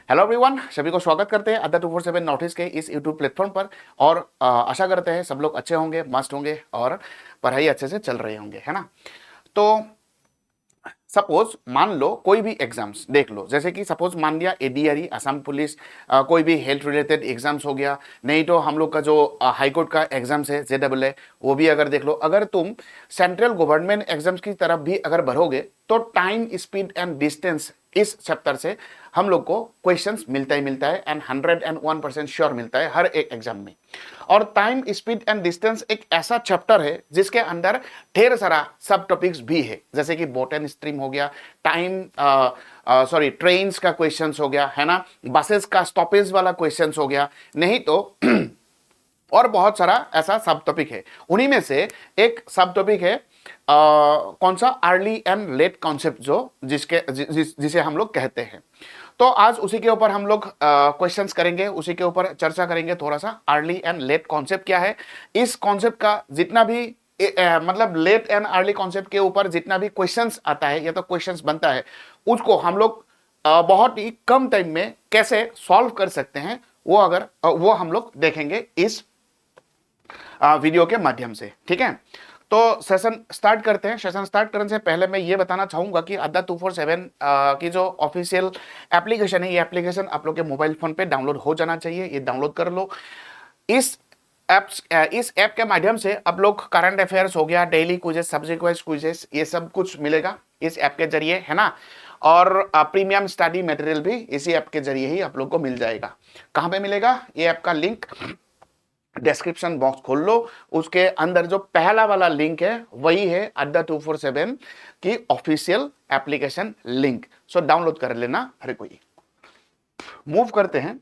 Hello everyone, सभी को स्वागत करते हैं अद्दा 247 नोटिस के इस यूट्यूब प्लेटफॉर्म पर। और आशा करते हैं सब लोग अच्छे होंगे, मस्त होंगे और पढ़ाई अच्छे से चल रहे होंगे, है ना। तो सपोज मान लो कोई भी एग्जाम्स देख लो, जैसे कि सपोज मान लिया एडीआरई, असम पुलिस, कोई भी हेल्थ रिलेटेड एग्जाम्स हो गया, नहीं तो हम लोग का जो हाई कोर्ट का एग्जाम्स है जेडब्ल्यू, वो भी अगर देख लो। अगर तुम सेंट्रल गवर्नमेंट एग्जाम्स की तरफ भी अगर बढ़ोगे तो टाइम, स्पीड एंड डिस्टेंस इस चैप्टर से हम लोग को क्वेश्चंस मिलता ही मिलता है एंड 101% श्योर मिलता है हर एक एग्जाम में। और टाइम, स्पीड एंड डिस्टेंस एक ऐसा चैप्टर है जिसके अंदर ढेर सारा सब टॉपिक्स भी है, जैसे कि बोटन स्ट्रीम हो गया, टाइम ट्रेन्स का क्वेश्चंस हो गया, है ना, बसेस का स्टॉपेज वाला क्वेश्चंस हो गया, नहीं तो और बहुत सारा ऐसा सब टॉपिक है। उन्हीं में से एक सब टॉपिक है कौन सा, अर्ली एंड लेट कॉन्सेप्ट, जो जिसे हम लोग कहते हैं। तो आज उसी के ऊपर हम लोग क्वेश्चंस करेंगे, उसी के ऊपर चर्चा करेंगे थोड़ा सा। अर्ली एंड लेट कॉन्सेप्ट क्या है, इस कॉन्सेप्ट का जितना भी मतलब लेट एंड अर्ली कॉन्सेप्ट के ऊपर जितना भी क्वेश्चंस आता है या तो क्वेश्चंस बनता है, उसको हम लोग बहुत ही कम टाइम में कैसे सॉल्व कर सकते हैं, वो हम लोग देखेंगे इस वीडियो के माध्यम से, ठीक है। तो सेशन स्टार्ट करते हैं। सेशन स्टार्ट करने से पहले मैं ये बताना चाहूंगा कि अद्दा 247 की जो ऑफिशियल एप्लीकेशन है, ये एप्लीकेशन आप लोग के मोबाइल फोन पे डाउनलोड हो जाना चाहिए, ये डाउनलोड कर लो। इस ऐप के माध्यम से आप लोग करंट अफेयर्स हो गया, daily quizzes, subject wise quizzes, ये सब कुछ मिलेगा इस ऐप के जरिए, है ना। और प्रीमियम स्टडी मटेरियल भी इसी ऐप के जरिए ही आप लोग को मिल जाएगा। कहां पे मिलेगा, ये ऐप का लिंक डिस्क्रिप्शन बॉक्स खोल लो, उसके अंदर जो पहला वाला लिंक है वही है अड्डा 247 की official application link. So download कर लेना हर कोई। मूव करते हैं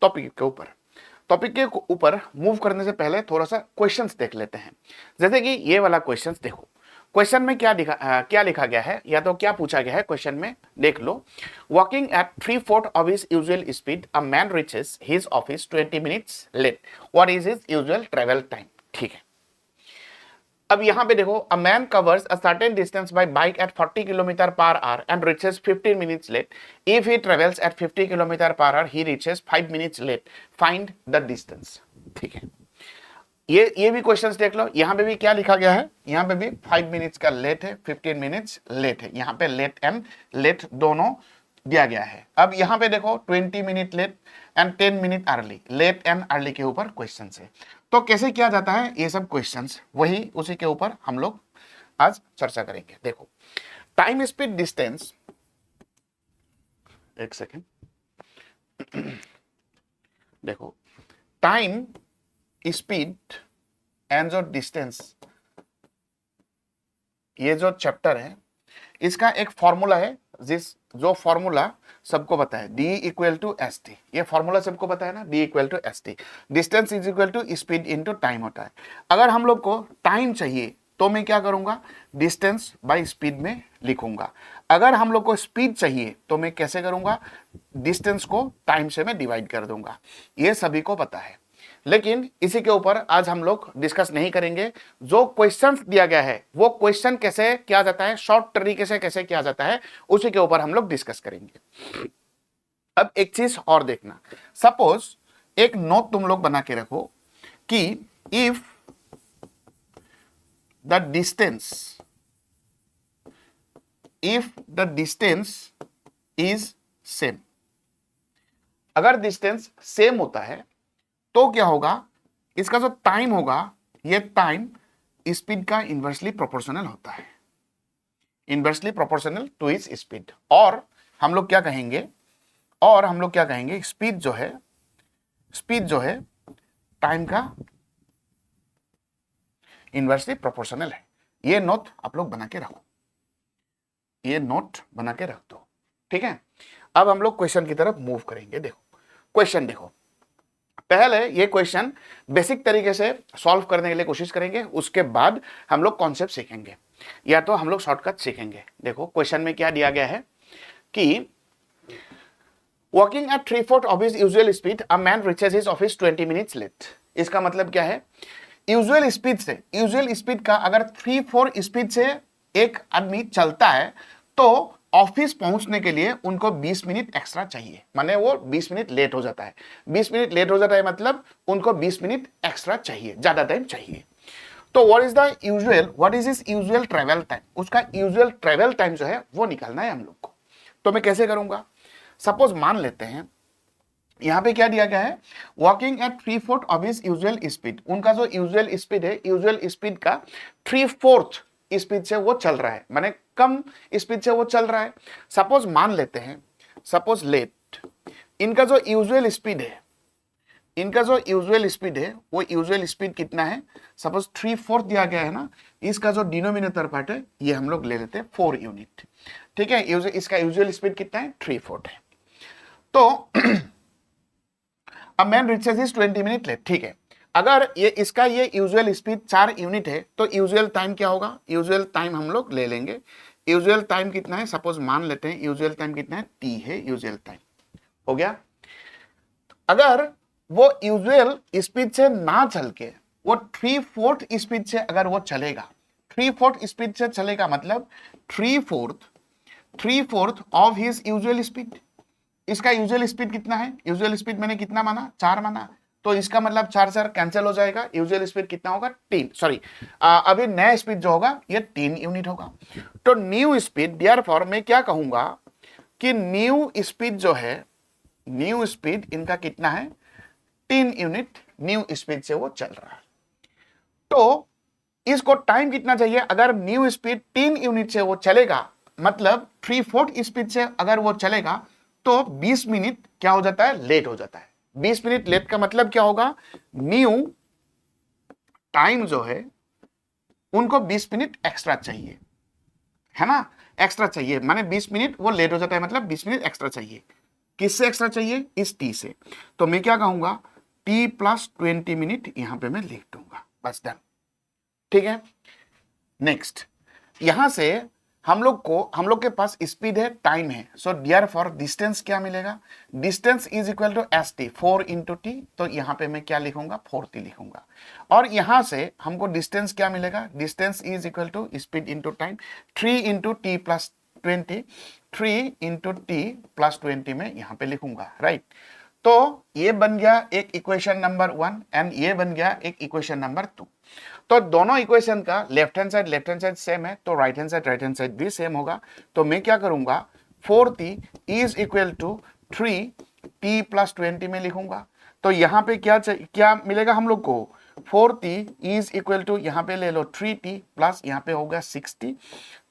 टॉपिक के ऊपर। टॉपिक के ऊपर मूव करने से पहले थोड़ा सा क्वेश्चंस देख लेते हैं। जैसे कि ये वाला क्वेश्चंस देखो, क्वेश्चन में क्या लिखा गया है या तो क्या पूछा गया है क्वेश्चन में, देख लो। Walking at 3/4 of his usual speed a man reaches his office 20 minutes late, what is his usual travel time. ठीक है, अब यहां पे देखो, a man covers a certain distance by bike at 40 kilometre per hour and reaches 15 minutes late, if he travels at 50 kilometre per hour he reaches 5 minutes late, find the distance. ठीक है, ये भी क्वेश्चंस देख लो। यहां पे भी क्या लिखा गया है, यहां पे भी 5 मिनट्स का लेट है, 15 मिनट्स लेट है, यहां पे लेट एंड लेट दोनों दिया गया है। अब यहां पे देखो 20 minute late and 10 minute early, late and early के ऊपर क्वेश्चन है। तो कैसे किया जाता है ये सब क्वेश्चंस, वही उसी के ऊपर हम लोग आज चर्चा करेंगे। देखो, टाइम, स्पीड, डिस्टेंस, एक सेकेंड देखो, टाइम, स्पीड एंड जो डिस्टेंस, ये जो चैप्टर है इसका एक फॉर्मूला है, जो फॉर्मूला सबको पता है, D equal to S T. ये फॉर्मूला सबको पता है ना, D equal to S T. Distance is equal to speed into time होता है। अगर हम लोग को टाइम चाहिए तो मैं क्या करूंगा, डिस्टेंस बाय स्पीड में लिखूंगा। अगर हम लोग को स्पीड चाहिए तो मैं कैसे करूंगा, डिस्टेंस को टाइम से मैं डिवाइड कर दूंगा। ये सभी को पता है, लेकिन इसी के ऊपर आज हम लोग डिस्कस नहीं करेंगे। जो क्वेश्चन दिया गया है वो क्वेश्चन कैसे किया जाता है, शॉर्ट तरीके से कैसे किया जाता है, उसी के ऊपर हम लोग डिस्कस करेंगे। अब एक चीज और देखना, सपोज एक नोट तुम लोग बना के रखो कि if the distance is same, अगर डिस्टेंस सेम होता है तो क्या होगा, इसका जो टाइम होगा ये टाइम स्पीड का इनवर्सली प्रोपोर्शनल होता है, inversely proportional two is speed. और हम लोग क्या कहेंगे, स्पीड जो है टाइम का इनवर्सली प्रोपोर्शनल है। ये नोट आप लोग बना के रखो, ये नोट बना के रख दो, ठीक है। अब हम लोग क्वेश्चन की तरफ मूव करेंगे। देखो क्वेश्चन, देखो पहले ये क्वेश्चन बेसिक तरीके से सॉल्व करने के लिए कोशिश करेंगे, उसके बाद हम लोग कॉन्सेप्ट सीखेंगे या तो हम लोग शॉर्टकट सीखेंगे। देखो क्वेश्चन में क्या दिया गया है कि walking at 3/4 of his usual speed a man reaches his office 20 minutes late. इसका मतलब क्या है, यूजुअल स्पीड का अगर 3/4 स्पीड से एक आदमी चलता है तो ऑफिस पहुंचने के लिए उनको 20 मिनट एक्स्ट्रा चाहिए, माने वो 20 मिनट लेट हो जाता है। 20 मिनट लेट हो जाता है मतलब उनको 20 मिनट एक्स्ट्रा चाहिए, ज्यादा टाइम चाहिए। तो what is is usual travel time, उसका यूजुअल ट्रेवल टाइम जो है वो निकालना है हम लोग को। तो मैं कैसे करूंगा, सपोज मान लेते हैं यहां पे क्या दिया गया है, walking at 3/4 of his usual speed, उनका जो यूजुअल स्पीड है, यूजुअल स्पीड का 3/4 स्पीड से वो चल रहा है, माने कम स्पीड से वो चल रहा है। सपोज मान लेते हैं, सपोज लेट इनका जो यूजुअल स्पीड है, इनका जो यूजुअल स्पीड है वो यूजुअल स्पीड कितना है, सपोज 3/4 दिया गया है ना, इसका जो डिनोमिनेटर पार्ट है ये हम लोग ले लेते हैं 4 यूनिट, ठीक है। इसका यूजुअल स्पीड कितना है, 3/4 है। तो अब man reaches is 20 minute late, ठीक है। अगर ये इसका ये यूजुअल स्पीड 4 यूनिट है तो यूजुअल टाइम क्या होगा, यूजुअल टाइम हम लोग ले लेंगे। यूजुअल टाइम कितना है, सपोज मान लेते हैं यूजुअल टाइम कितना है, t है यूजुअल टाइम, हो गया। अगर वो यूजुअल स्पीड से ना चल के वो 3/4 स्पीड से अगर वो चलेगा, 3/4 स्पीड से चलेगा मतलब 3/4 ऑफ हिज यूजुअल स्पीड। इसका यूजुअल स्पीड कितना है, यूजुअल स्पीड मैंने कितना माना, 4 माना, तो इसका मतलब 4 कैंसिल हो जाएगा, यूजुअल स्पीड कितना होगा, 3, सॉरी अभी नया स्पीड जो होगा ये 3 यूनिट होगा। तो न्यू स्पीड, देयरफॉर मैं क्या कहूंगा कि न्यू स्पीड जो है, न्यू स्पीड इनका कितना है, 3 यूनिट न्यू स्पीड से वो चल रहा है। तो इसको टाइम कितना चाहिए, अगर न्यू स्पीड 3 यूनिट से वो चलेगा मतलब 3/4 स्पीड से अगर वो चलेगा तो 20 मिनट क्या हो जाता है, लेट हो जाता है। 20 मिनट लेट का मतलब क्या होगा, न्यू टाइम जो है उनको 20 मिनट एक्स्ट्रा चाहिए, है ना, एक्स्ट्रा चाहिए, माने 20 मिनट वो लेट हो जाता है मतलब 20 मिनट एक्स्ट्रा चाहिए। किससे एक्स्ट्रा चाहिए, इस टी से। तो मैं क्या कहूंगा, t + 20 मिनट यहां पे मैं लिख दूंगा, बस डन, ठीक है। नेक्स्ट, यहां से हम लोग के पास स्पीड है, टाइम है, सो देयरफॉर डिस्टेंस क्या मिलेगा, distance is equal to st, 4 × t, तो यहां पे मैं क्या लिखूंगा, 4t लिखूंगा। और यहां से हमको डिस्टेंस क्या मिलेगा, distance is equal to speed into time, 3 × t + 20, 3 × t + 20 में यहां पे लिखूंगा, राइट। तो ये बन गया एक इक्वेशन नंबर 1 एंड ये बन गया एक इक्वेशन नंबर 2। तो दोनों इक्वेशन का लेफ्ट हैंड साइड सेम है, तो राइट हैंड साइड भी सेम होगा। तो मैं क्या करूंगा, 4t is equal to 3t + 20 में लिखूंगा। तो यहां पे क्या मिलेगा हम लोग को, 4t इज इक्वल टू, यहां पे ले लो 3t प्लस यहां पे होगा 6t,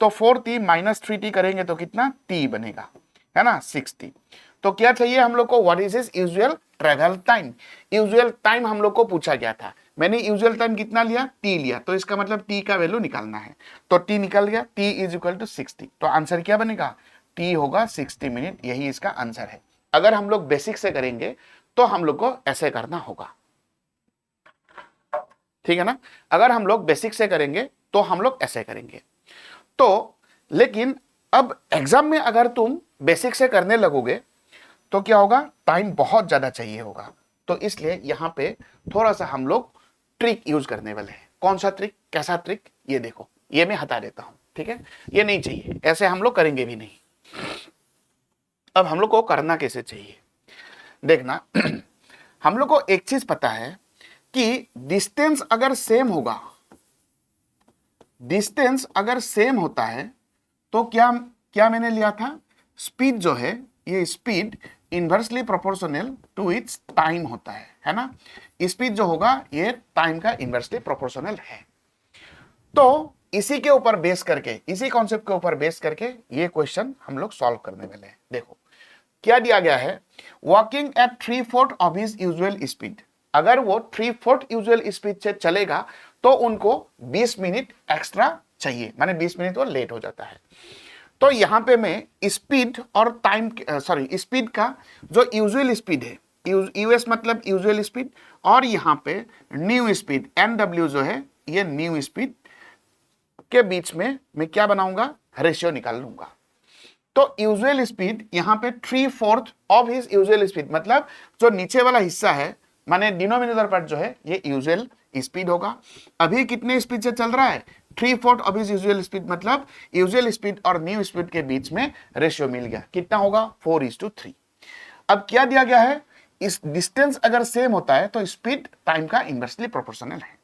तो 4t - 3t करेंगे तो कितना t बनेगा, है ना, 6t। तो क्या चाहिए हम लोग को, what is his usual travel time. Usual time हम लोग को पूछा गया था, मैंने यूजुअल टाइम कितना लिया, t लिया, तो इसका मतलब t का वैल्यू निकालना है। तो t निकल गया, t इज इक्वल टू 60, तो आंसर क्या बनेगा, t होगा 60 मिनट, यही इसका आंसर है। अगर हम लोग बेसिक से करेंगे तो हम लोग को ऐसे करना होगा, ठीक है ना। अगर हम लोग बेसिक से करेंगे तो हम लोग ऐसे करेंगे। तो लेकिन अब एग्जाम में अगर तुम बेसिक से करने लगोगे तो क्या होगा, टाइम बहुत ज्यादा चाहिए होगा। तो इसलिए यहां पे थोड़ा सा हम लोग ट्रिक यूज करने वाले हैं। कौन सा ट्रिक, कैसा ट्रिक, ये देखो, ये मैं हटा देता हूं, ठीक है, ये नहीं चाहिए, ऐसे हम लोग करेंगे भी नहीं। अब हम लोग को करना कैसे चाहिए, देखना हम लोग को एक चीज पता है कि डिस्टेंस अगर सेम होगा, डिस्टेंस अगर सेम होता है तो क्या क्या मैंने लिया था, स्पीड जो है, ये speed inversely proportional to its time होता है ना। स्पीड जो होगा ये टाइम का इनवर्सली प्रोपोर्शनल है। तो इसी के ऊपर बेस करके, इसी कॉन्सेप्ट के ऊपर बेस करके ये क्वेश्चन हम लोग सॉल्व करने वाले हैं। देखो क्या दिया गया है, walking at 3/4 of his usual speed, अगर वो 3/4 यूजुअल स्पीड से चलेगा तो उनको 20 मिनट एक्स्ट्रा चाहिए, माने 20 मिनट वो लेट हो जाता है। तो यहां पे मैं स्पीड और टाइम, सॉरी, स्पीड का जो यूजुअल स्पीड है, यूएस मतलब यूजुअल स्पीड, और यहां पे न्यू स्पीड NW जो है, ये न्यू स्पीड के बीच में मैं क्या बनाऊंगा, रेशियो निकाल लूंगा। तो यूजुअल स्पीड यहां पे 3/4 ऑफ हिज यूजुअल स्पीड, मतलब जो नीचे वाला हिस्सा है, माने डिनोमिनेटर पार्ट जो है, ये यूजुअल स्पीड होगा। अभी कितने स्पीड से चल रहा है, 3/4 ऑफ हिज यूजुअल स्पीड, मतलब यूजुअल स्पीड और न्यू स्पीड के बीच में रेशियो मिल गया। कितना होगा? 4:3। अब क्या दिया गया है? इस डिस्टेंस अगर सेम होता है तो स्पीड टाइम का इनवर्सली प्रोपोर्शनल है।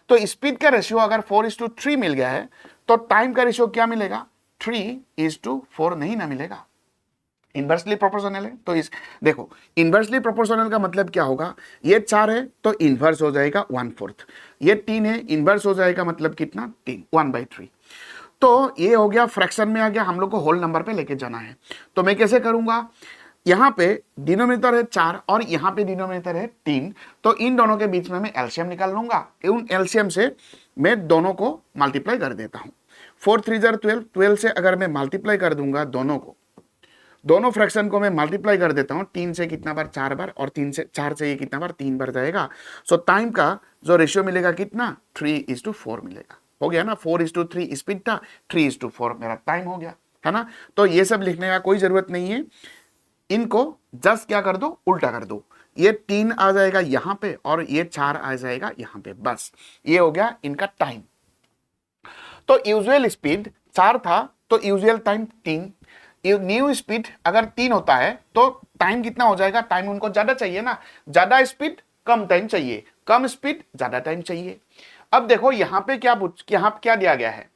तो स्पीड का रेशियो अगर 4:3 मिल गया है तो टाइम का रेशियो क्या मिलेगा? 3:4 नहीं ना मिलेगा, इनवर्सली प्रोपोर्शनल है। तो इस देखो, इनवर्सली प्रोपोर्शनल का मतलब क्या होगा? ये 4 है तो इनवर्स हो जाएगा 1/4, ये 3 है इनवर्स हो जाएगा मतलब कितना? 3, 1/3। तो ये हो गया, फ्रैक्शन में आ गया, हम लोग को होल नंबर पे लेके जाना है। तो मैं कैसे करूंगा? यहां पे डिनोमिनेटर है 4 और यहां पे डिनोमिनेटर है 3, तो इन दोनों के बीच में मैं एलसीएम निकाल लूंगा। उन एलसीएम से मैं दोनों को मल्टीप्लाई कर देता हूं। 4 3 12, 12 से अगर मैं मल्टीप्लाई कर दूंगा दोनों को, दोनों फ्रैक्शन को मैं मल्टीप्लाई कर देता हूं। 3 से कितना बार? 4 बार, और 4 से ये कितना बार? 3 बार जाएगा। सो टाइम का जो रेशियो मिलेगा कितना? 3:4 मिलेगा। हो गया ना? 4:3 स्पीड था, 3:4 मेरा टाइम हो गया, है ना? तो ये सब लिखने का कोई जरूरत नहीं है, इनको जस्ट क्या कर दो? उल्टा कर दो। ये 3 आ जाएगा यहां पे और ये 4 आ जाएगा यहां पे, बस ये हो गया इनका टाइम। तो यूजुअल स्पीड 4 था तो यूजुअल टाइम 3। न्यू स्पीड अगर 3 होता है तो टाइम कितना हो जाएगा? टाइम उनको ज्यादा चाहिए ना, ज्यादा स्पीड कम टाइम चाहिए, कम स्पीड ज्यादा टाइम चाहिए। अब देखो यहां पे यहां क्या दिया गया है?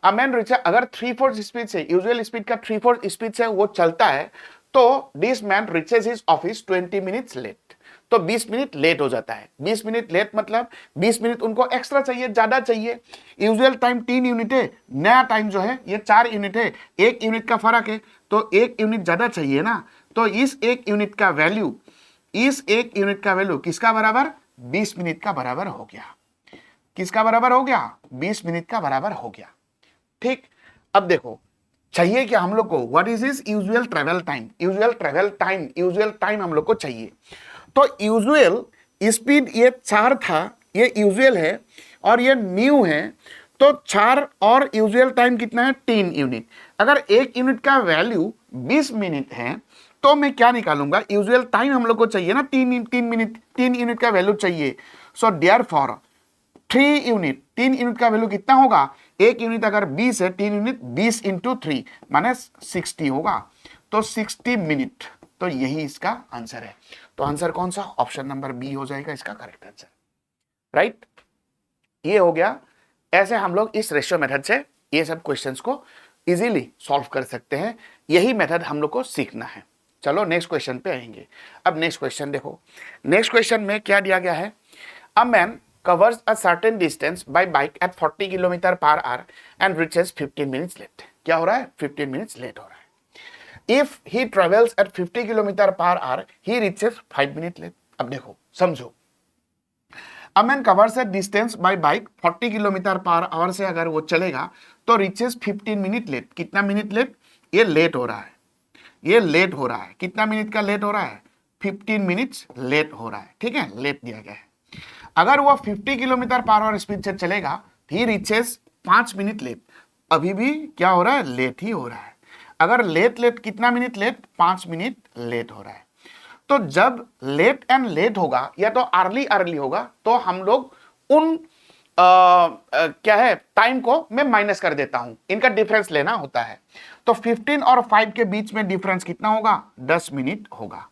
अ मैन रीचेस, अगर 3/4 स्पीड से, यूजुअल स्पीड का 3/4 स्पीड से वो चलता है तो this man reaches his office 20 minutes late. तो 20 मिनट लेट हो जाता है। 20 मिनट लेट मतलब 20 मिनट उनको एक्स्ट्रा चाहिए, ज्यादा चाहिए। यूजुअल टाइम 3 यूनिट है, नया टाइम जो है ये 4 यूनिट है, 1 यूनिट का फर्क है, तो 1 यूनिट ज्यादा चाहिए ना। तो इस 1 यूनिट का वैल्यू, किसका बराबर? 20 मिनट का बराबर हो गया। किसका बराबर हो गया? 20 मिनट का बराबर हो गया। ठीक, अब देखो चाहिए क्या हम लोग को? What is is usual travel time? Usual time हम लोग को चाहिए। तो यूजुअल स्पीड ये 4 था, ये यूजुअल है और ये न्यू है, तो 4 और यूजुअल टाइम कितना है? 3 यूनिट। अगर 1 यूनिट का वैल्यू 20 मिनट है तो मैं क्या निकालूंगा? यूजुअल टाइम हम लोग को चाहिए ना, 3 यूनिट का वैल्यू चाहिए। सो देयरफॉर 3 यूनिट का वैल्यू कितना होगा? 1 यूनिट अगर 20 है, 3 यूनिट 20 इंटू 3 माने 60 होगा, तो 60 मिनट। तो यही इसका आंसर है। तो आंसर कौन सा? ऑप्शन नंबर बी हो जाएगा इसका करेक्ट आंसर, राइट। ये हो गया। ऐसे हम लोग इस रेशियो मेथड से ये सब क्वेश्चंस को इजीली सॉल्व कर सकते हैं। यही मेथड हम लोग को सीखना है। चलो नेक्स्ट क्वेश्चन पे आएंगे। अब नेक्स्ट क्वेश्चन देखो, नेक्स्ट क्वेश्चन में क्या दिया गया है? A man covers a certain distance by bike at 40 km/h and reaches 15 minutes late. क्या हो रहा है? 15 minutes late हो रहा है। If he travels at 50 km/h, he reaches 5 minutes late. अब देखो समझो, A man covers a distance by bike 40 km/h से अगर वो चलेगा तो reaches 15 minutes late. कितना मिनट लेट? ये लेट हो रहा है, ये लेट हो रहा है। कितना मिनट का लेट हो रहा है? 15 मिनट्स लेट हो रहा है। ठीक है, लेट दिया गया है। अगर वो 50 km/h स्पीड से चलेगा, ही रीचेस 5 मिनट लेट। अभी भी क्या हो रहा है? लेट ही हो रहा है। अगर लेट कितना मिनट लेट? 5 मिनट लेट हो रहा है। तो जब लेट एंड लेट होगा या तो अर्ली होगा, तो हम लोग उन क्या है टाइम को मैं माइनस कर देता हूं, इनका डिफरेंस लेना होता है। तो 15 और 5 के बीच में डिफरेंस कितना होगा? 10 मिनट होगा।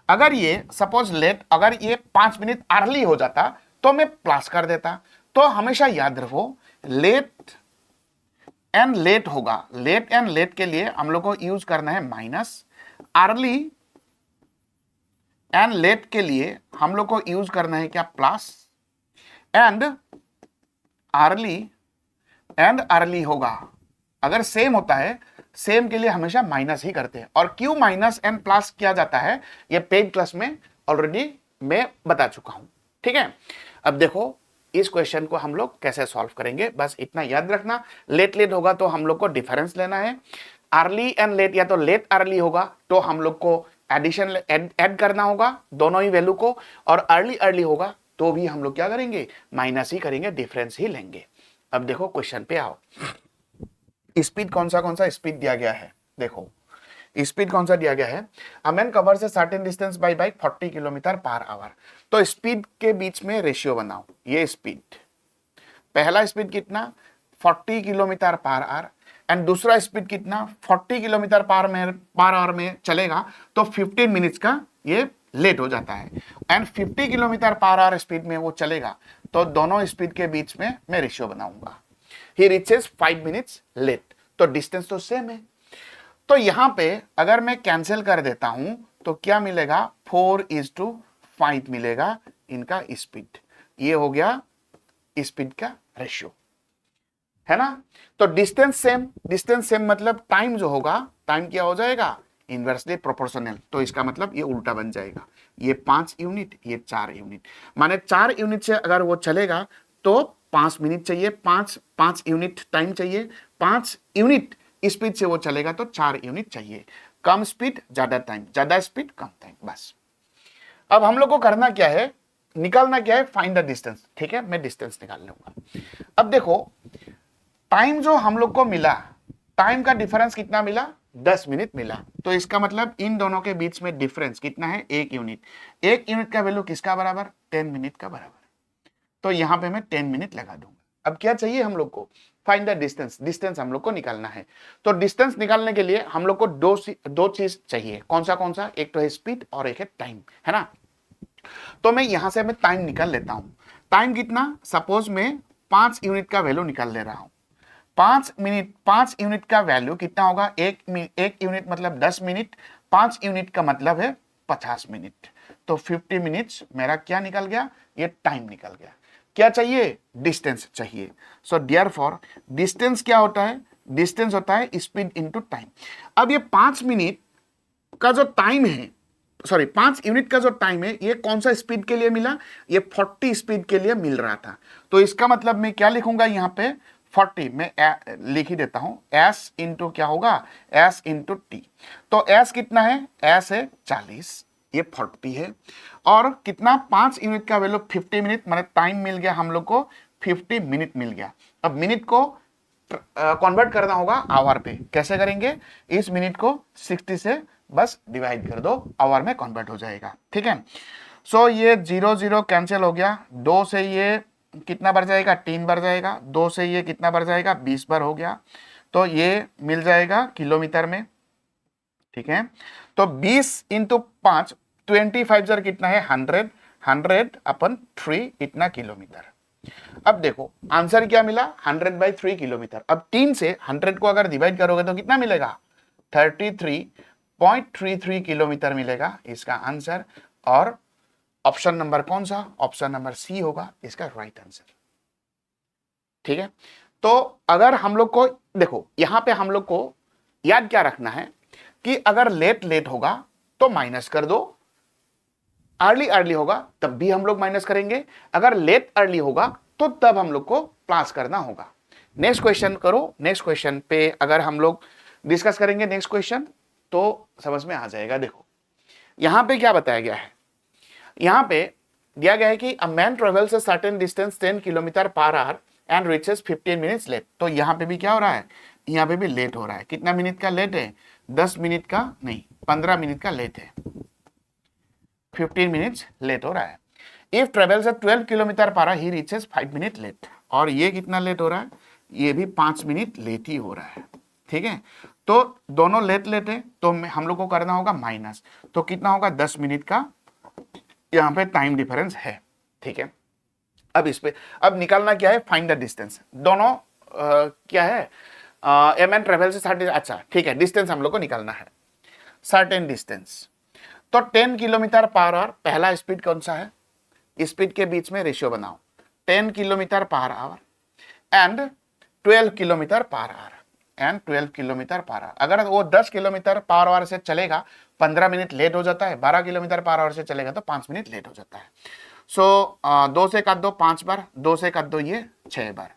अगर ये सपोज लेट, अगर ये 5 मिनट अर्ली हो जाता तो मैं प्लस कर देता। तो हमेशा याद रखो लेट एंड लेट होगा, लेट एंड लेट के लिए हम लोग को यूज करना है माइनस, अर्ली एंड लेट के लिए हम लोग को यूज करना है क्या? प्लस। एंड अर्ली होगा, अगर सेम होता है, सेम के लिए हमेशा माइनस ही करते हैं। और क्यों माइनस एंड प्लस किया जाता है ये पेड क्लास में ऑलरेडी मैं बता चुका हूं। ठीक है, अब देखो इस क्वेश्चन को हम लोग कैसे सॉल्व करेंगे, बस इतना याद रखना। लेट होगा तो हम लोग को डिफरेंस लेना है, अर्ली एंड लेट या तो लेट अर्ली होगा तो हम लोग को एडिशन ऐड करना होगा दोनों ही वैल्यू को, और अर्ली होगा तो भी हम लोग क्या करेंगे? माइनस ही करेंगे, डिफरेंस ही लेंगे। अब देखो क्वेश्चन पे आओ, स्पीड कौन सा स्पीड दिया गया है? देखो स्पीड कौन सा दिया गया है? अ man covers a certain distance by bike 40 km/h। तो स्पीड के बीच में रेशियो बनाओ। ये स्पीड, पहला स्पीड कितना? 40 किलोमीटर पर आवर एंड दूसरा स्पीड कितना 40 किलोमीटर पर आवर में चलेगा तो 15 मिनट्स का ये लेट हो जाता है and 50 kilometre per hour speed में वो चलेगा तो दोनों स्पीड के बीच में मैं रेशियो बनाऊंगा। ही रीचेस 5 मिनट्स लेट, तो डिस्टेंस तो सेम है। तो यहां पे अगर मैं कैंसिल कर देता हूं तो क्या मिलेगा 4:5 मिलेगा इनका स्पीड। ये हो गया स्पीड का रेशियो, है ना। तो डिस्टेंस सेम मतलब टाइम जो होगा, टाइम क्या हो जाएगा इनवर्सली प्रोपोर्शनल। तो इसका मतलब ये उल्टा बन जाएगा, ये 5 यूनिट ये 4 यूनिट, माने 4 यूनिट से अगर वो चलेगा तो 5 मिनट चाहिए, 5 यूनिट टाइम चाहिए, 5 यूनिट स्पीड से वो चलेगा तो 4 यूनिट चाहिए। कम स्पीड ज्यादा टाइम, ज्यादा स्पीड कम टाइम, बस। अब हम लोग को करना क्या है, निकालना क्या है, फाइंड द डिस्टेंस। ठीक है, मैं डिस्टेंस निकाल लूंगा। अब देखो टाइम जो हम लोग को मिला, टाइम का डिफरेंस कितना मिला 10 मिनट मिला, तो इसका मतलब इन दोनों के बीच में डिफरेंस कितना है 1 यूनिट। 1 यूनिट का वैल्यू किसका बराबर 10 मिनट का बराबर, तो यहां पे मैं 10 मिनट लगा दूंगा। अब क्या चाहिए हम लोग को, फाइंड द डिस्टेंस। डिस्टेंस हम लोग को निकालना है, तो डिस्टेंस निकालने के लिए हम लोग को दो चीज चाहिए। कौन सा, एक तो है स्पीड और एक है टाइम, है ना। तो मैं यहां से मैं टाइम निकाल लेता हूं। टाइम कितना, सपोज मैं 5 यूनिट का वैल्यू निकाल ले रहा हूं। 5 यूनिट का वैल्यू कितना होगा, एक यूनिट मतलब 10 मिनट, 5 यूनिट का मतलब है 50 मिनट, तो 50 मिनट्स मेरा क्या निकल गया, ये टाइम निकल गया। क्या चाहिए, डिस्टेंस चाहिए। सो देयरफॉर डिस्टेंस क्या होता है, डिस्टेंस होता है स्पीड इनटू टाइम। अब ये 5 मिनट का जो टाइम है, सॉरी 5 यूनिट का जो टाइम है, ये कौन सा स्पीड के लिए मिला, ये 40 स्पीड के लिए मिल रहा था। तो इसका मतलब मैं क्या लिखूंगा यहां पे 40 मैं लिख ही देता हूं, s इंटू क्या होगा, s इंटू टी। तो s कितना है, s है 40, ये 40 है, और कितना 5 यूनिट का वैल्यू 50 मिनट, मतलब टाइम मिल गया हम लोग को 50 मिनट मिल गया। अब मिनट को कन्वर्ट करना होगा आवर पे, कैसे करेंगे, इस मिनट को 60 से बस डिवाइड कर दो, आवर में कन्वर्ट हो जाएगा। ठीक है, सो ये 0 0 कैंसिल हो गया, 2 से ये कितना बढ़ जाएगा 3 बढ़ जाएगा, 2 से ये कितना बढ़ जाएगा 20 बार हो गया, तो ये मिल जाएगा किलोमीटर में। ठीक है, तो 20 इंटू 5 25 जर कितना है 100 अपन 3 इतना किलोमीटर। अब देखो आंसर क्या मिला 100/3 किलोमीटर। अब 3 से 100 को अगर डिवाइड करोगे तो कितना मिलेगा 33.33 किलोमीटर मिलेगा इसका आंसर। और ऑप्शन नंबर कौन सा, ऑप्शन नंबर सी होगा इसका राइट आंसर। ठीक है, तो अगर हम लोग को देखो यहां पे हम लोग को याद क्या रखना है कि अगर लेट होगा तो माइनस कर दो, अर्ली होगा तब भी हम लोग माइनस करेंगे, अगर लेट अर्ली होगा तो तब हम लोग को प्लस करना होगा। नेक्स्ट क्वेश्चन करो, नेक्स्ट क्वेश्चन पे अगर हम लोग डिस्कस करेंगे नेक्स्ट क्वेश्चन तो समझ में आ जाएगा। देखो यहां पे क्या बताया गया है, यहां पे दिया गया है कि a man travels a certain distance 10 kilometre per hour and reaches 15 minutes late. तो यहां पे भी क्या हो रहा है, यहां पे भी लेट हो रहा है। कितना मिनट का लेट है, 10 मिनट का नहीं 15 मिनट का लेट है, 15 मिनट्स लेट हो रहा है। If travels a 12 kilometre per hour he reaches 5 minute late. और ये कितना लेट हो रहा है, ये भी 5 मिनट लेट ही हो रहा है। ठीक है, तो दोनों लेट है, तो हम लोग को करना होगा माइनस, तो कितना होगा 10 मिनट का यहां पे टाइम डिफरेंस है। ठीक है, अब इस पे अब निकालना क्या है, फाइंड द डिस्टेंस। दोनों क्या है, एम एन ट्रेवल से 30, अच्छा ठीक है, डिस्टेंस हम लोग को निकालना है, सर्टेन डिस्टेंस। तो 10 किलोमीटर पर आवर पहला स्पीड कौन सा है, स्पीड के बीच में रेशियो बनाओ, 10 kilometre per hour and 12 kilometre per hour and 12 kilometre per our. अगर वो 10 किलोमीटर पर आवर से चलेगा 15 मिनट लेट हो जाता है, 12 किलोमीटर पर आवर से चलेगा तो 5 मिनट लेट हो जाता है। सो 2 से काट दो 5 बार, 2 से काट दो ये 6 बार,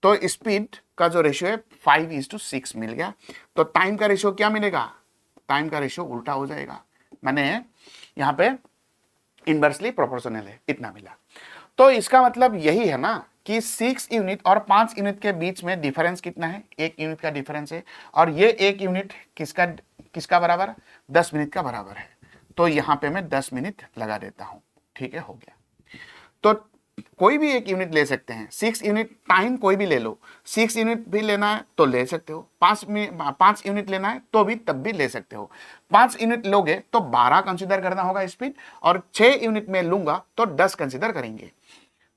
तो स्पीड का जो रेशियो है 5:6 मिल गया। तो टाइम का रेशियो क्या मिलेगा, टाइम का रेशियो उल्टा हो जाएगा, माने यहां पे इनवर्सली प्रोपोर्शनल है, इतना मिला। तो इसका मतलब यही है ना कि 6 यूनिट और 5 यूनिट के बीच में डिफरेंस कितना है, 1 यूनिट का डिफरेंस है, और ये 1 यूनिट किसका बराबर, 10 मिनट का बराबर है। तो यहां पे मैं 10 मिनट लगा देता हूं। ठीक है, हो गया। तो कोई भी एक यूनिट ले सकते हैं, 6 यूनिट टाइम कोई भी ले लो, 6 यूनिट भी लेना है तो ले सकते हो, 5 यूनिट लेना है तो भी तब भी ले सकते हो। 5 यूनिट लोगे तो 12 कंसीडर करना होगा स्पीड, और 6 यूनिट में लूंगा तो 10 कंसीडर करेंगे।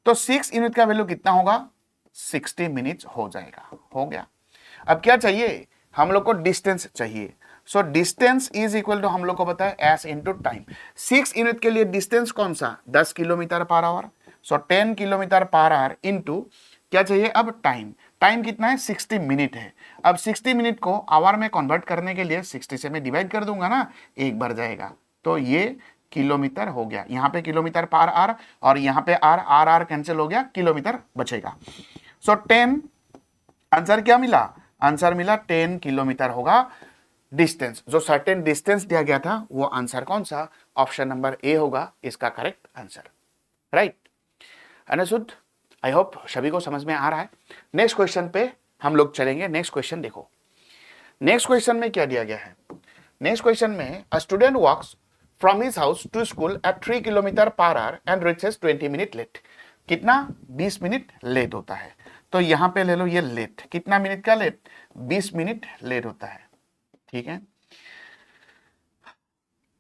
तो 6 यूनिट का वैल्यू कितना होगा, 60 मिनट्स हो जाएगा। हो गया। अब क्या चाहिए हम लोग को, डिस्टेंस चाहिए। So distance is equal to हम लोग को पता है एस इंटू टाइम। 6 यूनिट के लिए डिस्टेंस कौन सा, 10 kilometre per our. So 10 kilometre per our into क्या चाहिए अब, टाइम। टाइम कितना है, 60 मिनट है। अब 60 मिनट को आवर में कन्वर्ट करने के लिए 60 से मैं डिवाइड कर दूंगा ना, एक बार जाएगा, तो ये किलोमीटर हो गया। यहाँ पे किलोमीटर पर आवर और यहाँ पे आर आर आर कैंसिल हो गया, किलोमीटर बचेगा। सो 10, आंसर क्या मिला, आंसर मिला 10 किलोमीटर होगा डिस्टेंस। जो सर्टेन डिस्टेंस दिया गया था वो आंसर कौन सा, ऑप्शन नंबर ए होगा इसका correct answer. Right, understood. I hope सभी को समझ में आ रहा है। नेक्स्ट क्वेश्चन पे हम लोग चलेंगे। नेक्स्ट क्वेश्चन देखो, नेक्स्ट क्वेश्चन में क्या दिया गया है। नेक्स्ट क्वेश्चन में a student walks from his house to school at 3 kilometre per hour and reaches 20 minute late. कितना, 20 मिनट लेट होता है। तो यहां पे ले लो ये लेट, कितना मिनट का लेट, 20 मिनट लेट होता है। ठीक है।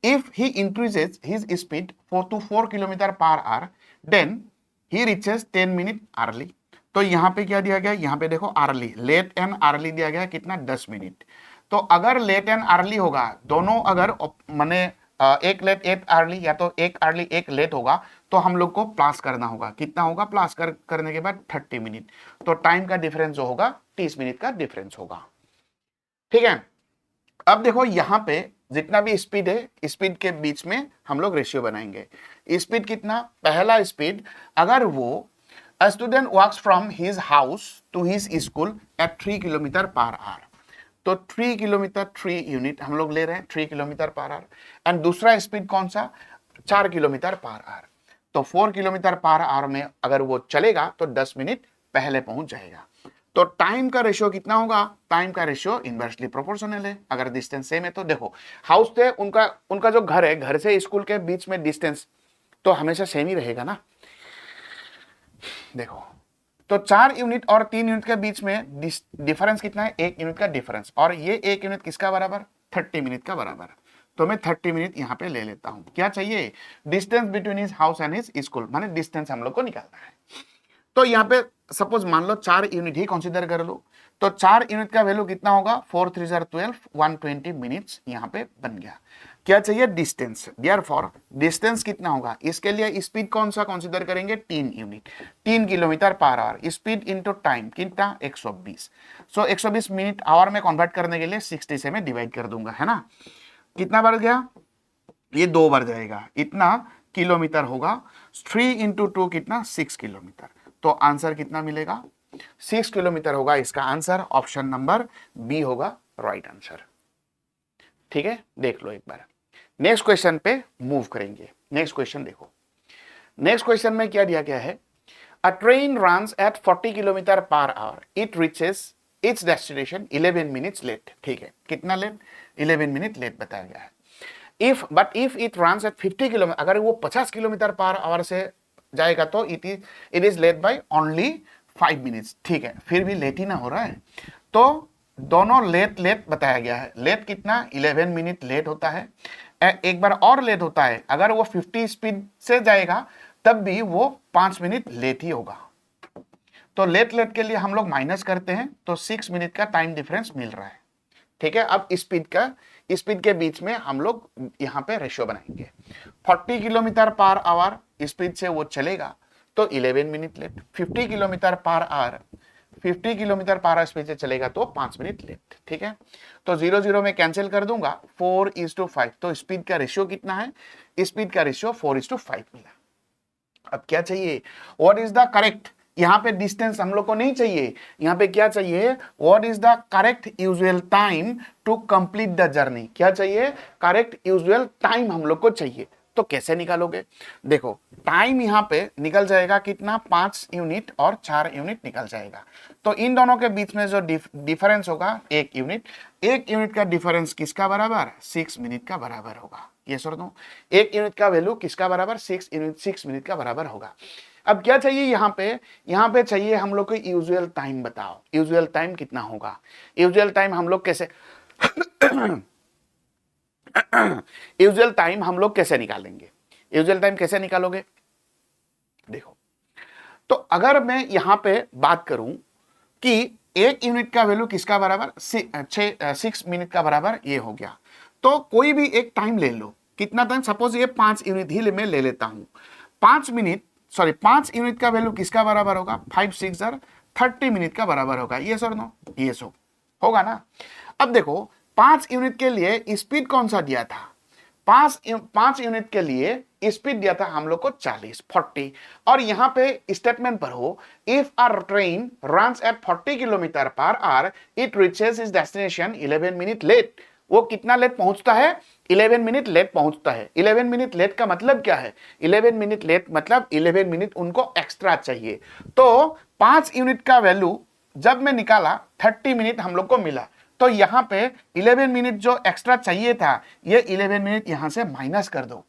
If he increases his speed 4 kilometre per hour then he reaches 10 minute early. तो यहां पे क्या दिया गया, यहां पे देखो अर्ली, लेट एंड अर्ली दिया गया कितना, 10 मिनट। तो अगर लेट एंड अर्ली होगा, दोनों अगर माने एक लेट एक अर्ली या तो एक अर्ली एक लेट होगा, तो हम लोग को प्लस करना होगा। कितना होगा, प्लस करने के बाद 30 मिनट। तो टाइम का डिफरेंस जो होगा 30 मिनट का डिफरेंस होगा। ठीक है। अब देखो यहां पे जितना भी स्पीड है, स्पीड के बीच में हम लोग रेशियो बनाएंगे। स्पीड कितना, पहला स्पीड, अगर वो A student walks from his house to his school at 3 kilometre per our, तो 3 किलोमीटर 3 यूनिट हम लोग ले रहे हैं, 3 किलोमीटर पर आवर। एंड दूसरा स्पीड कौन सा, 4 किलोमीटर पर आवर। तो 4 किलोमीटर पर आवर में अगर वो चलेगा तो 10 मिनट पहले पहुंच जाएगा। तो टाइम का रेशियो कितना होगा, टाइम का रेशियो इनवर्सली प्रोपोर्शनल है। अगर डिस्टेंस सेम है तो देखो हाउस से उनका जो घर है, घर से स्कूल के बीच में डिस्टेंस तो हमेशा सेम ही रहेगा ना। देखो तो 4 यूनिट और 3 यूनिट के बीच में डिफरेंस कितना है, 1 यूनिट का डिफरेंस, और ये 1 यूनिट किसका बराबर, 30 मिनट का बराबर। तो मैं 30 मिनट यहां पे ले लेता हूं। क्या चाहिए, distance between his house and his school, माने डिस्टेंस हम लोग को निकालना है। तो यहां पे सपोज मान लो 4 यूनिट ही कंसीडर कर लो, तो 4 यूनिट का वैल्यू कितना होगा, 4 3 12, 120 मिनट्स यहां पे बन गया। क्या चाहिए, डिस्टेंस। देयरफॉर डिस्टेंस कितना होगा, इसके लिए स्पीड कौन सा कंसीडर करेंगे, 3 unit, 3 kilometre per hour. Speed into time कितना, 120। सो 120 मिनट आवर में कन्वर्ट करने के लिए 60 से मैं डिवाइड कर दूंगा, है ना। कितना बढ़ गया, ये 2 बार जाएगा, इतना किलोमीटर होगा। 3 इंटू 2 कितना, 6 किलोमीटर। तो आंसर कितना मिलेगा, 6 किलोमीटर होगा इसका आंसर। ऑप्शन नंबर बी होगा राइट आंसर। ठीक है, देख लो एक बार। नेक्स्ट क्वेश्चन पे मूव करेंगे। नेक्स्ट क्वेश्चन देखो, नेक्स्ट क्वेश्चन में क्या दिया गया है, a train runs at 40 kilometre per hour, it reaches its destination 11 minutes late. ठीक है, कितना लेट, 11 मिनट लेट बताया गया है। If it runs at 50 kilometre, अगर वो 50 किलोमीटर पर आवर से जाएगा तो it is late by only 5 minutes. ठीक है, फिर भी लेट ही ना हो रहा है, तो दोनों लेट लेट बताया गया है। लेट कितना, 11 मिनट लेट होता है। एक बार और लेट होता है, अगर वो 50 स्पीड से जाएगा तब भी वो 5 मिनट लेट ही होगा। तो लेट लेट के लिए हम लोग माइनस करते हैं, तो 6 मिनट का टाइम डिफरेंस मिल रहा है। ठीक है, अब स्पीड के बीच में हम लोग यहां पे रेशियो बनाएंगे। 40 किलोमीटर पर आवर स्पीड से वो चलेगा तो 11 minute late. 50 kilometre per hour 50 kilometre per hour speed से चलेगा तो 5 मिनट लेट। ठीक है, तो 0 0 में कैंसिल कर दूंगा, 4:5। तो स्पीड का रेशियो कितना है, स्पीड का रेशियो 4:5 मिला। अब क्या चाहिए, व्हाट इज द करेक्ट, यहां पे डिस्टेंस हम लोग को नहीं चाहिए, यहां पे क्या चाहिए, what is the correct usual time to complete the journey. क्या चाहिए, करेक्ट यूजुअल टाइम हम लोग को चाहिए। तो कैसे निकालोगे, देखो टाइम यहां पे निकल जाएगा कितना, 5 यूनिट और 4 यूनिट निकल जाएगा। तो इन दोनों के बीच में जो डिफरेंस होगा 1 यूनिट, 1 यूनिट का डिफरेंस किसका बराबर, 6 मिनट का बराबर होगा। ये सुन दो, 1 यूनिट का वैल्यू किसका बराबर, 6 मिनट का बराबर होगा। अब क्या चाहिए यहाँ पे चाहिए हम लोग को यूजुअल टाइम बताओ, यूजुअल टाइम कितना होगा, यूजुअल टाइम हम लोग कैसे यूजुअल टाइम हम लोग कैसे निकालेंगे, यूजुअल टाइम कैसे निकालोगे? देखो, तो अगर मैं यहां पे बात करूं कि एक यूनिट का वैल्यू किसका बराबर, 6 मिनट का बराबर ये हो गया, तो कोई भी एक टाइम ले लो, कितना टाइम, सपोज ये 5 यूनिट ही मैं ले लेता हूं, 5 यूनिट का वैल्यू किसका बराबर होगा, 5 6 30 मिनट का बराबर होगा, ये सर नो ये सो होगा ना। अब देखो 5 यूनिट के लिए स्पीड कौन सा दिया था, 5 यूनिट के लिए स्पीड दिया था हम लोग को 40 और यहां पे स्टेटमेंट पर हो, if a train runs at 40 kilometre per hour it reaches its destination 11 minute late. वो कितना लेट पहुंचता है, 11 मिनट लेट पहुंचता है। 11 मिनट लेट का मतलब क्या है, 11 मिनट लेट मतलब 11 मिनट उनको एक्स्ट्रा चाहिए। तो 5 यूनिट का वैल्यू जब मैं निकाला 30 मिनट हम लोग को मिला, तो यहां पे 11 मिनट जो एक्स्ट्रा चाहिए था, ये 11 मिनट यहां से माइनस कर दो।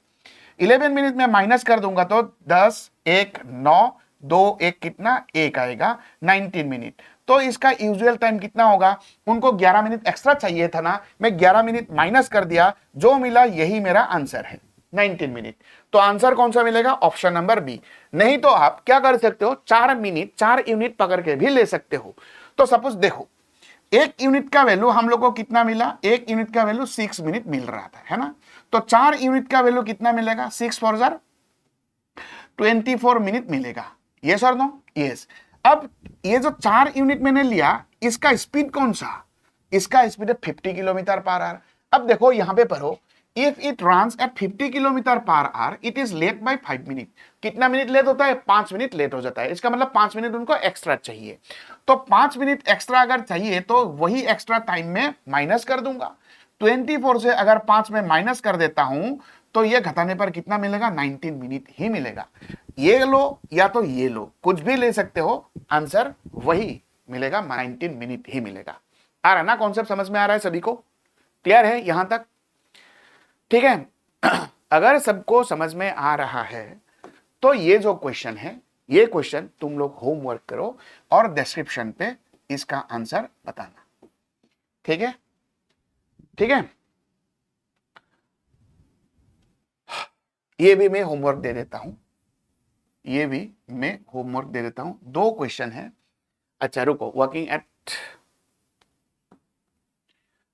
11 मिनट में माइनस कर दूंगा तो 10 1 9 2 1 कितना 1 आएगा, 19 मिनट। तो इसका यूजुअल टाइम कितना होगा, उनको 11 मिनट एक्स्ट्रा चाहिए था ना, मैं 11 मिनट माइनस कर दिया, जो मिला यही मेरा आंसर है 19 मिनट। तो आंसर कौन सा मिलेगा, ऑप्शन नंबर बी। नहीं तो आप क्या कर सकते हो, 4 यूनिट पकड़ के भी ले सकते हो। तो सपोज देखो, एक यूनिट का वैल्यू हम लोग को कितना मिला, एक यूनिट का वैल्यू 6 मिनट मिल रहा था, है ना। तो 4 यूनिट का वैल्यू कितना मिलेगा, 6 4 24 मिनट मिलेगा, यस और नो, यस। अब ये जो 4 यूनिट मैंने लिया, इसका स्पीड कौन सा, इसका स्पीड है 50 किलोमीटर पर आवर। अब देखो यहां पे पढ़ो, if it runs at 50 kilometre per hour it is late by 5 minute. कितना मिनट लेट होता है, 5 मिनट लेट हो जाता है। इसका मतलब 5 मिनट उनको एक्स्ट्रा चाहिए। तो 5 मिनट एक्स्ट्रा अगर चाहिए तो वही एक्स्ट्रा टाइम में माइनस कर दूंगा। 24 से अगर 5 में माइनस कर देता हूं तो ये घटाने पर कितना मिलेगा, 19 मिनट ही मिलेगा। ये लो या तो ये लो, कुछ भी ले सकते हो, आंसर वही मिलेगा, 19 मिनट ही मिलेगा। आ रहा ना, कॉन्सेप्ट समझ में आ रहा है सभी को, क्लियर है यहां तक, ठीक है। अगर सबको समझ में आ रहा है तो ये जो क्वेश्चन है, ये क्वेश्चन तुम लोग होमवर्क करो और डिस्क्रिप्शन पे इसका आंसर बताना, ठीक है, ठीक है। ये भी मैं होमवर्क दे देता हूं, ये भी मैं होमवर्क दे देता हूं, 2 क्वेश्चन है। अच्छा रुको, वर्किंग एट,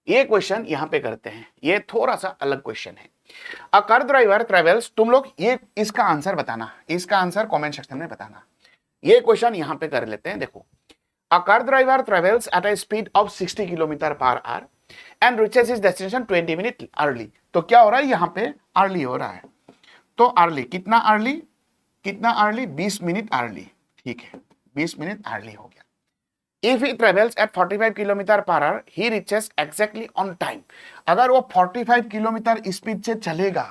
ये क्वेश्चन यहां पे करते हैं, ये थोड़ा सा अलग क्वेश्चन है। अ कार ड्राइवर ट्रेवल्स, तुम लोग ये इसका आंसर बताना, इसका आंसर कमेंट सेक्शन में बताना। ये क्वेश्चन यहां पे कर लेते हैं। देखो, a car driver travels at a speed of 60 kilometre per hour and reaches his destination 20 minute early. तो क्या हो रहा है, यहां पे अर्ली हो रहा है। तो अर्ली कितना, अर्ली कितना, अर्ली 20 मिनट अर्ली, ठीक है, 20 मिनट अर्ली हो गया। If he travels at 45 kilometre per our he reaches exactly on time। अगर वो 45 किलोमीटर स्पीड से चलेगा,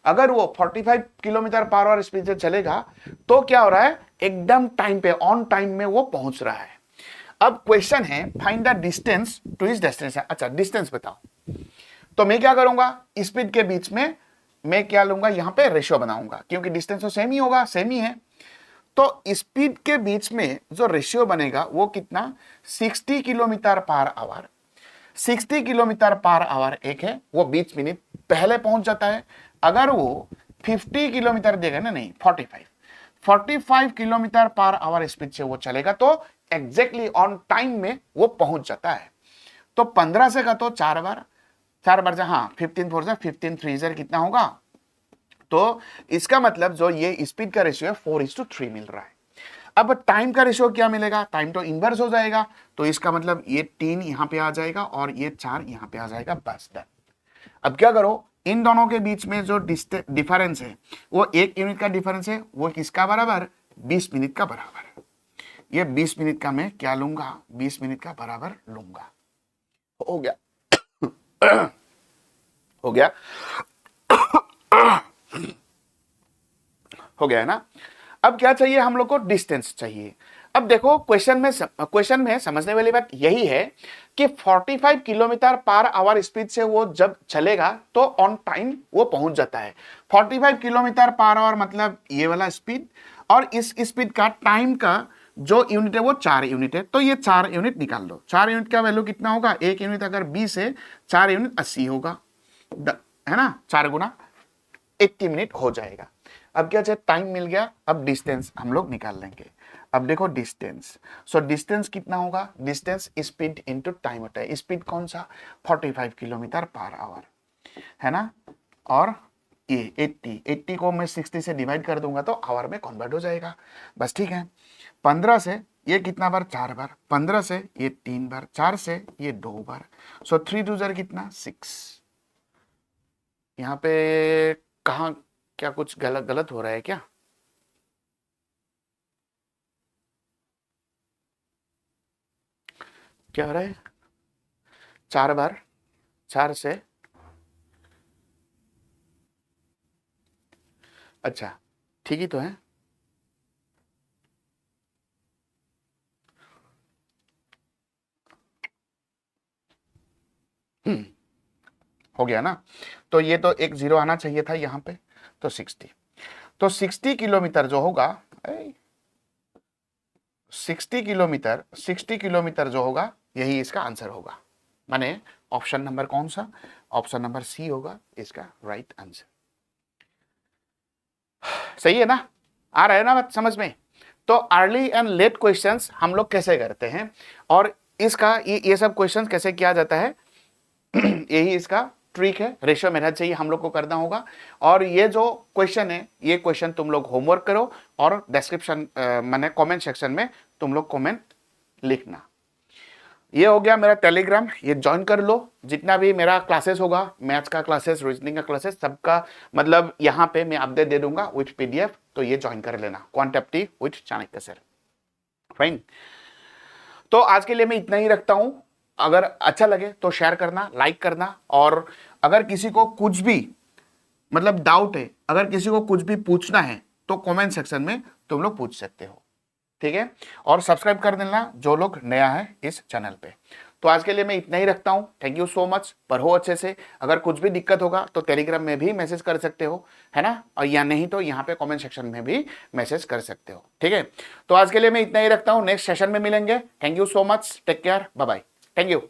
अगर वो 45 किलोमीटर पर आवर स्पीड से चलेगा तो क्या हो रहा है, एकदम टाइम पे, ऑन टाइम में वो पहुंच रहा है। अब क्वेश्चन है find the distance to his destination. अच्छा डिस्टेंस बताओ, तो मैं क्या करूंगा, स्पीड के बीच में मैं क्या लूंगा, यहां पे रेशियो बनाऊंगा, क्योंकि डिस्टेंस तो सेम ही होगा, सेम ही है। तो स्पीड के बीच में जो रेशियो बनेगा वो कितना, 60 kilometre per our. 60 kilometre per our एक है, वो 20 मिनट पहले पहुंच जाता है। अगर वो 50 किलोमीटर देगा ना, नहीं 45 किलोमीटर पर आवर स्पीड से वो चलेगा तो एग्जैक्टली ऑन टाइम में वो पहुंच जाता है। तो 15 से का तो 4 बार, 4 बार हाँ 15 4 15 3 कितना होगा। तो इसका मतलब जो ये स्पीड का रेशियो है 4:3 मिल रहा है। अब टाइम का रेशियो क्या मिलेगा, टाइम तो इनवर्स हो जाएगा, तो इसका मतलब ये 3 यहां पे आ जाएगा और ये 4 यहां पे आ जाएगा, बस डन। अब क्या करो, इन दोनों के बीच में जो डिफरेंस है वो 1 यूनिट का डिफरेंस है, वो किसका बराबर, 20 मिनट का बराबर। ये 20 मिनट का मैं क्या लूंगा, 20 मिनट का बराबर लूंगा। हो गया हो गया हो गया है ना। अब क्या चाहिए हम लोग को, डिस्टेंस चाहिए। अब देखो क्वेश्चन में समझने वाली बात यही है कि 45 किलोमीटर पर आवर स्पीड से वो जब चलेगा तो ऑन टाइम वो पहुंच जाता है। 45 किलोमीटर पर आवर मतलब ये वाला स्पीड, और इस स्पीड का टाइम का जो यूनिट है वो 4 यूनिट है, तो ये 4 यूनिट निकाल लो। 4 यूनिट का वैल्यू कितना होगा, 1 यूनिट अगर 20 है, 4 यूनिट 80 होगा, है ना, 4 गुना 80 मिनट हो जाएगा। अब क्या चाहिए, टाइम मिल गया, अब डिस्टेंस हम लोग निकाल लेंगे। अब देखो डिस्टेंस, सो डिस्टेंस कितना होगा, डिस्टेंस स्पीड इनटू टाइम होता है। स्पीड कौन सा, 45 किलोमीटर पर आवर, है ना, और ये 80 को मैं 60 से डिवाइड कर दूंगा तो आवर में कन्वर्ट हो जाएगा, बस ठीक है। 15 से ये कितना बार, 4 बार, 15 से ये 3 बार, 4 से ये 2 बार, सो 3 2 जार कितना, 6। यहाँ पे कहाँ क्या कुछ गलत गलत हो रहा है क्या, क्या हो रहा है, 4 बार, 4 से, अच्छा ठीक ही तो है, हो गया ना। तो ये तो एक जीरो आना चाहिए था यहाँ पे, तो 60, तो 60 किलोमीटर जो होगा, 60 किलोमीटर जो होगा यही इसका आंसर होगा, माने ऑप्शन नंबर कौन सा, ऑप्शन नंबर सी होगा इसका राइट आंसर। सही है ना, आ रहा है ना बात समझ में। तो अर्ली एंड लेट क्वेश्चंस हम लोग कैसे करते हैं, और इसका ये सब क्वेश्चंस कैसे किया जाता है यही इसका ट्रिक है। रेशियो मेथड से ही हम लोग को करना होगा। और ये जो क्वेश्चन है, ये क्वेश्चन तुम लोग होमवर्क करो और डिस्क्रिप्शन माने कमेंट सेक्शन में तुम लोग कमेंट लिखना। ये हो गया मेरा टेलीग्राम, ये ज्वाइन कर लो। जितना भी मेरा क्लासेस होगा, मैथ्स का क्लासेस, रीजनिंग का क्लासेस, सबका मतलब यहाँ पे मैं अपडेट दे दूंगा विथ पीडीएफ, तो ये ज्वाइन कर लेना, quantity with Chanakya sir. Fine, तो आज के लिए मैं इतना ही रखता हूं। अगर अच्छा लगे तो शेयर करना, लाइक करना, और अगर किसी को कुछ भी मतलब डाउट है, अगर किसी को कुछ भी पूछना है तो कमेंट सेक्शन में तुम लोग पूछ सकते हो, ठीक है। और सब्सक्राइब कर देना जो लोग नया है इस चैनल पे। तो आज के लिए मैं इतना ही रखता हूं। थैंक यू सो मच, पढ़ो अच्छे से। अगर कुछ भी दिक्कत होगा तो टेलीग्राम में भी मैसेज कर सकते हो, है ना, और या नहीं तो यहाँ पे कमेंट सेक्शन में भी मैसेज कर सकते हो, ठीक है। तो आज के लिए मैं इतना ही रखता हूँ, नेक्स्ट सेशन में मिलेंगे। Thank you so much, take care, bye bye, thank you.